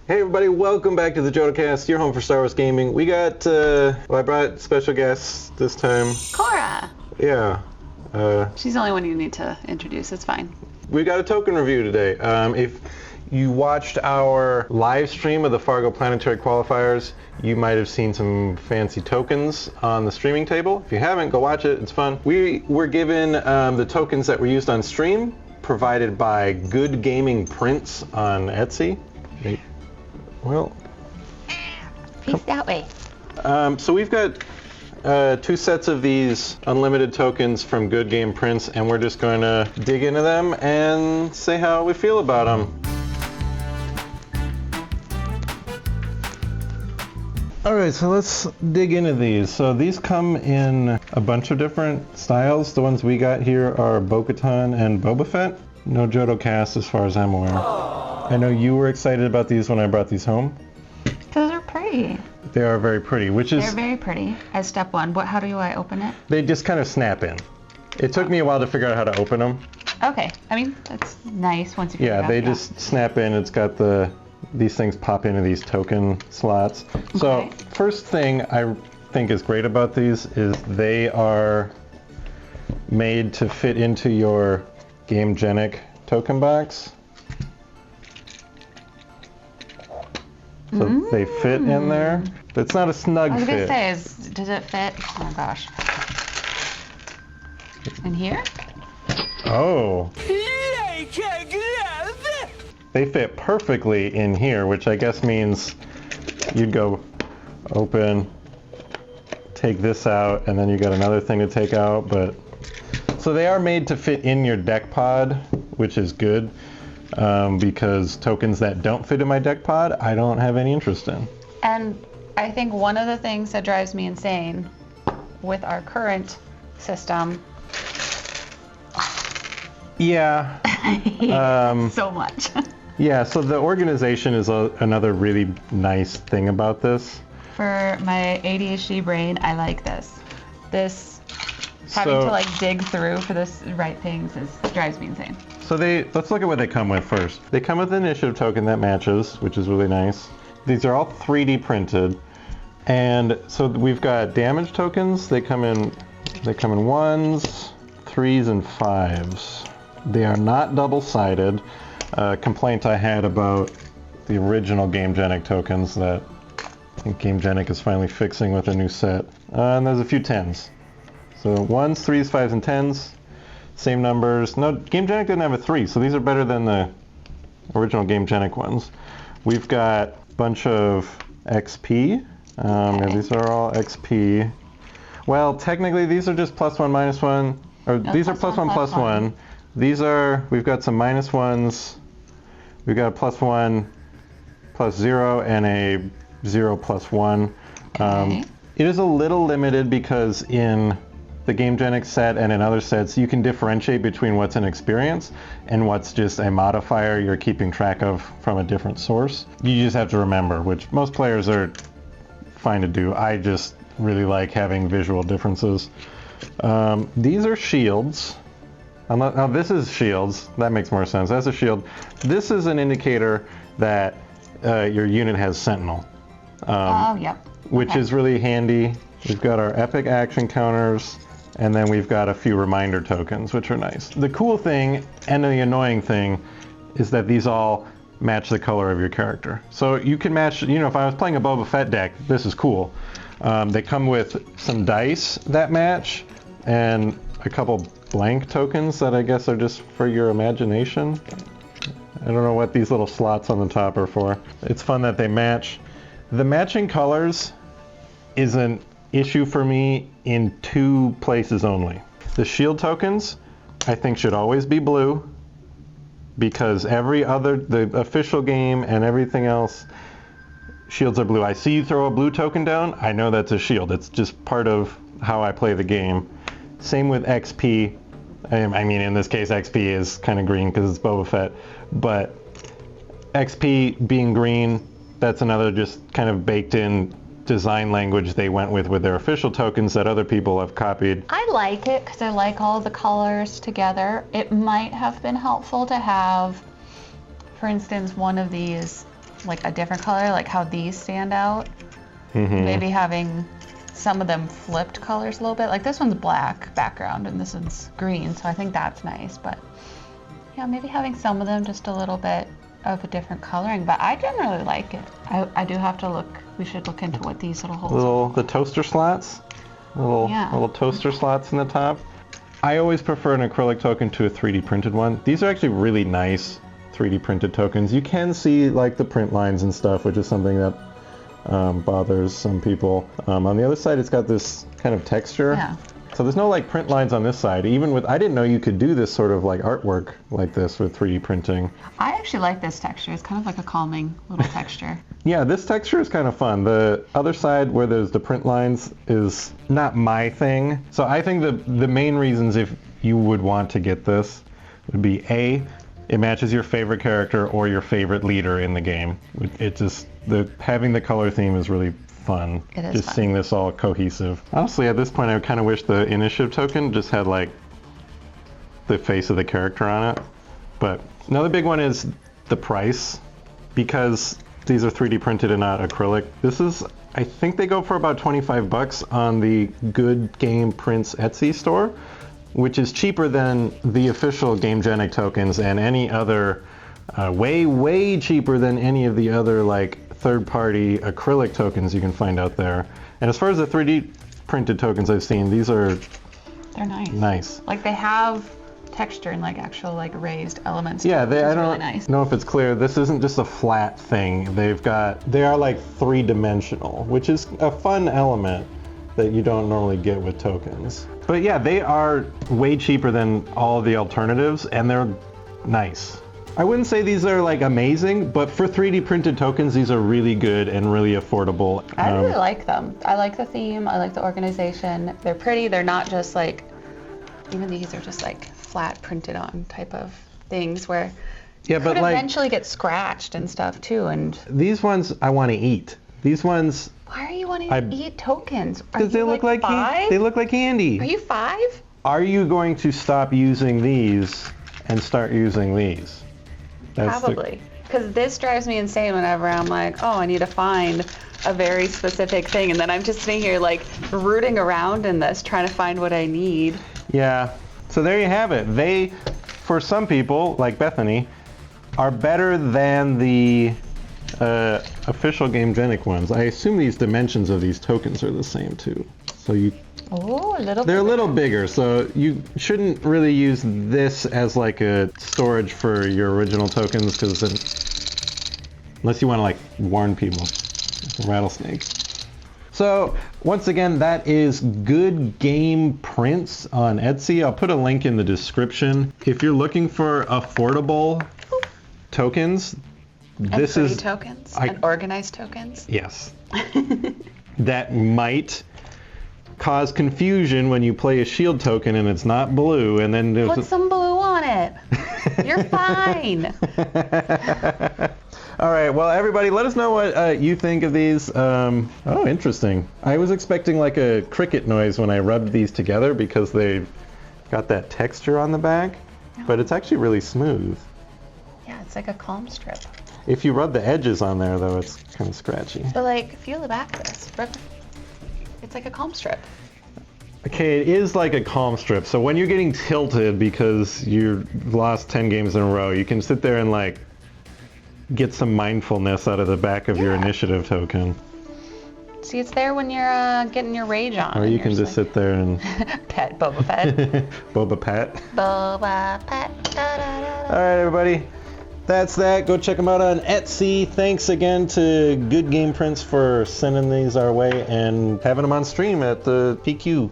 Hey everybody, welcome back to the JodoCast, your home for Star Wars gaming. We got, I brought special guests this time. Quorra! Yeah. She's the only one you need to introduce, it's fine. We got a token review today. If you watched our live stream of the Fargo Planetary Qualifiers, you might have seen some fancy tokens on the streaming table. If you haven't, go watch it, it's fun. We were given the tokens that were used on stream, provided by Good Gaming Prints on Etsy. Well, Peace that way. So we've got two sets of these unlimited tokens from Good Game Prints, and we're just going to dig into them and say how we feel about them. Alright, so let's dig into these. So these come in a bunch of different styles. The ones we got here are Bo-Katan and Boba Fett. No Jodo cast as far as I'm aware. I know you were excited about these when I brought these home. Because they're pretty. They are very pretty, They're very pretty. As step one, how do I open it? They just kind of snap in. It took me a while to figure out how to open them. Okay, I mean, that's nice once you figure it out. Yeah, they just snap in. It's got these things pop into these token slots. Okay. So first thing I think is great about these is they are made to fit into your GameGenic token box. So they fit in there. It's not a snug fit. I was going to say, does it fit? Oh my gosh. In here? Oh. They fit perfectly in here, which I guess means you'd go open, take this out, and then you got another thing to take out. But so they are made to fit in your deck pod, which is good. Because tokens that don't fit in my deck pod, I don't have any interest in. And I think one of the things that drives me insane with our current system. Yeah. So much. Yeah, so the organization is another really nice thing about this. For my ADHD brain, I like this. Having to dig through for the right things drives me insane. So let's look at what they come with first. They come with an initiative token that matches, which is really nice. These are all 3D printed. And so we've got damage tokens. They come in 1s, 3s, and 5s. They are not double-sided. Complaint I had about the original GameGenic tokens that I think GameGenic is finally fixing with a new set. And there's a few 10s. So 1s, 3s, 5s, and 10s. Same numbers. No, GameGenic didn't have a 3, so these are better than the original GameGenic ones. We've got a bunch of XP. Yeah, these are all XP. Well, technically these are just +1, -1. Or no, these are +1, +1. We've got some -1s. We've got a +1, +0, and a 0 +1. Okay. It is a little limited because in the GameGenic set and in other sets, you can differentiate between what's an experience and what's just a modifier you're keeping track of from a different source. You just have to remember, which most players are fine to do. I just really like having visual differences. These are shields. Now this is shields. That makes more sense. That's a shield. This is an indicator that your unit has Sentinel. Yep. Which is really handy. We've got our epic action counters. And then we've got a few reminder tokens, which are nice. The cool thing and the annoying thing is that these all match the color of your character. So you can match, if I was playing a Boba Fett deck, this is cool. They come with some dice that match and a couple blank tokens that I guess are just for your imagination. I don't know what these little slots on the top are for. It's fun that they match. The matching colors isn't issue for me in 2 places only. The shield tokens I think should always be blue because the official game and everything else, shields are blue. I see you throw a blue token down, I know that's a shield. It's just part of how I play the game. Same with XP. I mean, in this case, XP is kind of green because it's Boba Fett, but XP being green, that's another just kind of baked in design language they went with their official tokens that other people have copied. I like it because I like all the colors together. It might have been helpful to have, for instance, one of these like a different color, like how these stand out. Mm-hmm. Maybe having some of them flipped colors a little bit. Like this one's black background and this one's green, so I think that's nice. But yeah, maybe having some of them just a little bit of a different coloring. But I generally like it. I do have to look. We should look into what these little holes are. The toaster slots. Little toaster slots in the top. I always prefer an acrylic token to a 3D printed one. These are actually really nice 3D printed tokens. You can see like the print lines and stuff, which is something that bothers some people. On the other side, it's got this kind of texture. Yeah. So there's no like print lines on this side. Even with, I didn't know you could do this sort of like artwork like this with 3D printing. I actually like this texture. It's kind of like a calming little texture. Yeah, this texture is kind of fun. The other side where there's the print lines is not my thing. So I think the main reasons if you would want to get this would be A, it matches your favorite character or your favorite leader in the game. It just, having the color theme is really fun. It is just fun. seeing this all cohesive. Honestly, at this point, I kind of wish the initiative token just had like the face of the character on it. But another big one is the price, because these are 3D printed and not acrylic. This is, I think they go for about 25 bucks on the Good Game Prints Etsy store, which is cheaper than the official GameGenic tokens and any other, way cheaper than any of the other like third-party acrylic tokens you can find out there. And as far as the 3D printed tokens I've seen, these are They're nice. Nice. Like they have texture and like actual like raised elements. Yeah, to it, which I is don't really nice. know if it's clear. This isn't just a flat thing. They are like three-dimensional, which is a fun element that you don't normally get with tokens. But yeah, they are way cheaper than all the alternatives, and they're nice. I wouldn't say these are like amazing, but for 3D printed tokens, these are really good and really affordable. I really like them. I like the theme. I like the organization. They're pretty. They're not just like, even these are just like flat printed on type of things where yeah, but could like eventually get scratched and stuff too. And these ones I want to eat. These ones. Why are you wanting to eat tokens? Because they look like 5? they look like candy. Are you 5? Are you going to stop using these and start using these? Probably. Because this drives me insane whenever I'm like, oh, I need to find a very specific thing. And then I'm just sitting here like rooting around in this, trying to find what I need. Yeah. So there you have it. They, for some people, like Bethany, are better than the official GameGenic ones. I assume these dimensions of these tokens are the same too. So they're a little bigger, so you shouldn't really use this as like a storage for your original tokens, because unless you want to like warn people, like a rattlesnake. So once again, that is Good Game Prints on Etsy. I'll put a link in the description. If you're looking for affordable tokens, this is tokens and organized tokens. Yes. That might cause confusion when you play a shield token and it's not blue, and then put some blue on it. You're fine. All right, well, everybody, let us know what you think of these. Oh, interesting. I was expecting like a cricket noise when I rubbed these together because they've got that texture on the back, but it's actually really smooth. Yeah, it's like a calm strip. If you rub the edges on there, though, it's kind of scratchy. But like, feel the back of this. It's like a calm strip. Okay, it is like a calm strip. So when you're getting tilted because you've lost 10 games in a row, you can sit there and like get some mindfulness out of the back of your initiative token. See, it's there when you're getting your rage on. Or you can just sit there and pet Boba Fett. Boba Pet. Boba Pet. All right, everybody. That's that. Go check them out on Etsy. Thanks again to Good Game Prints for sending these our way and having them on stream at the PQ.